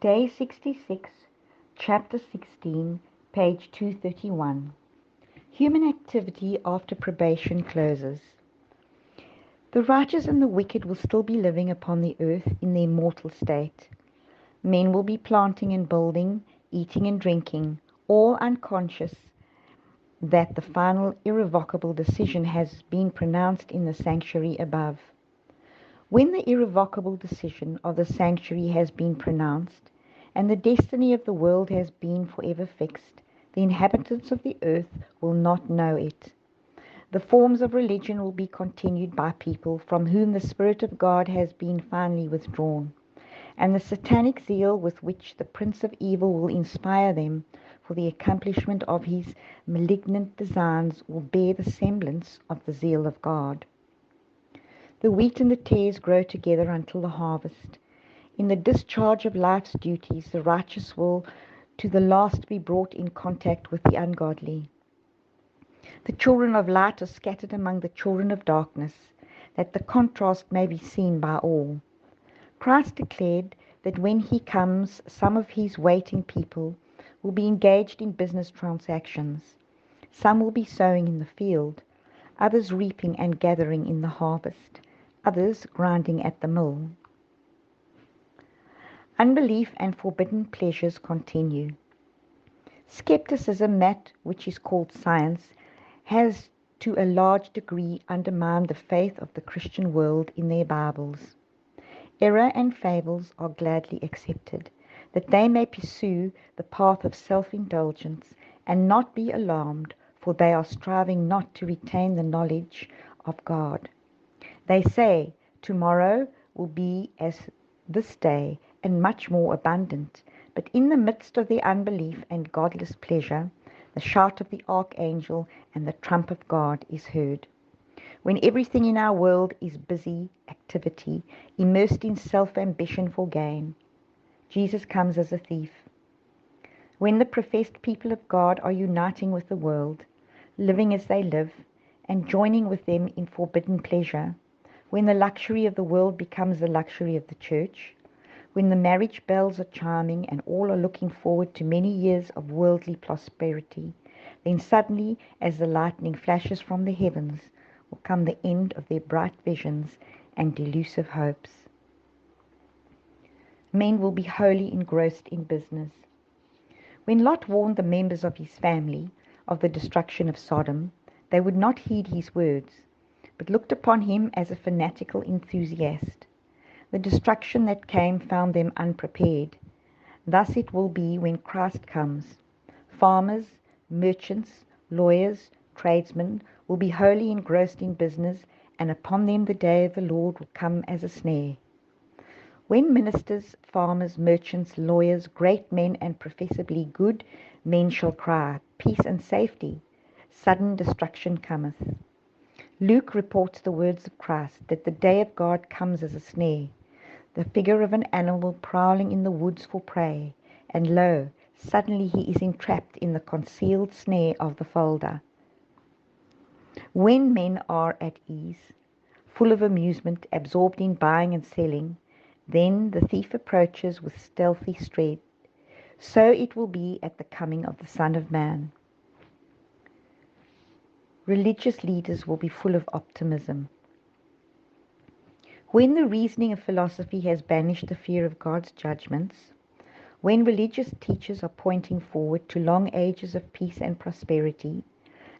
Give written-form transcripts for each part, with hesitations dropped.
Day 66, Chapter 16, page 231. Human activity after probation closes. The righteous and the wicked will still be living upon the earth in their mortal state. Men will be planting and building, eating and drinking, all unconscious that the final irrevocable decision has been pronounced in the sanctuary above. When the irrevocable decision of the sanctuary has been pronounced, and the destiny of the world has been forever fixed, the inhabitants of the earth will not know it. The forms of religion will be continued by people from whom the Spirit of God has been finally withdrawn, and the satanic zeal with which the Prince of Evil will inspire them for the accomplishment of his malignant designs will bear the semblance of the zeal of God. The wheat and the tares grow together until the harvest. In the discharge of life's duties, the righteous will to the last be brought in contact with the ungodly. The children of light are scattered among the children of darkness, that the contrast may be seen by all. Christ declared that when he comes, some of his waiting people will be engaged in business transactions. Some will be sowing in the field, others reaping and gathering in the harvest, others grinding at the mill. Unbelief and forbidden pleasures continue. Skepticism, that which is called science, has to a large degree undermined the faith of the Christian world in their Bibles. Error and fables are gladly accepted, that they may pursue the path of self-indulgence and not be alarmed, for they are striving not to retain the knowledge of God. They say, tomorrow will be as this day, and much more abundant. But in the midst of their unbelief and godless pleasure, the shout of the archangel and the trump of God is heard. When everything in our world is busy activity, immersed in self-ambition for gain, Jesus comes as a thief. When the professed people of God are uniting with the world, living as they live, and joining with them in forbidden pleasure, when the luxury of the world becomes the luxury of the church, when the marriage bells are chiming and all are looking forward to many years of worldly prosperity, then suddenly, as the lightning flashes from the heavens, will come the end of their bright visions and delusive hopes. Men will be wholly engrossed in business. When Lot warned the members of his family of the destruction of Sodom, they would not heed his words, but looked upon him as a fanatical enthusiast. The destruction that came found them unprepared. Thus it will be when Christ comes. Farmers, merchants, lawyers, tradesmen will be wholly engrossed in business, and upon them the day of the Lord will come as a snare. When ministers, farmers, merchants, lawyers, great men, and professedly good men shall cry, peace and safety, sudden destruction cometh. Luke reports the words of Christ, that the day of God comes as a snare, the figure of an animal prowling in the woods for prey, and lo, suddenly he is entrapped in the concealed snare of the folder. When men are at ease, full of amusement, absorbed in buying and selling, then the thief approaches with stealthy tread. So it will be at the coming of the Son of Man. Religious leaders will be full of optimism. When the reasoning of philosophy has banished the fear of God's judgments, when religious teachers are pointing forward to long ages of peace and prosperity,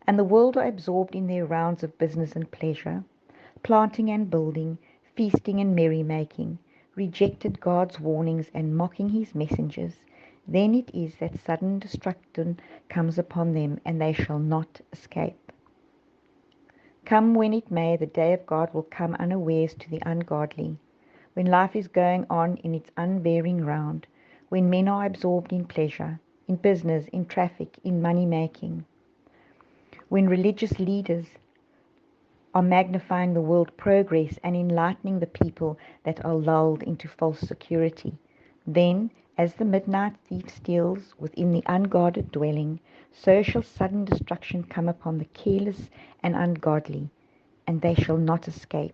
and the world are absorbed in their rounds of business and pleasure, planting and building, feasting and merrymaking, rejected God's warnings and mocking his messengers, then it is that sudden destruction comes upon them, and they shall not escape. Come when it may, the day of God will come unawares to the ungodly, when life is going on in its unvarying round, when men are absorbed in pleasure, in business, in traffic, in money-making, when religious leaders are magnifying the world progress and enlightening the people that are lulled into false security. Then, as the midnight thief steals within the unguarded dwelling, so shall sudden destruction come upon the careless and ungodly, and they shall not escape.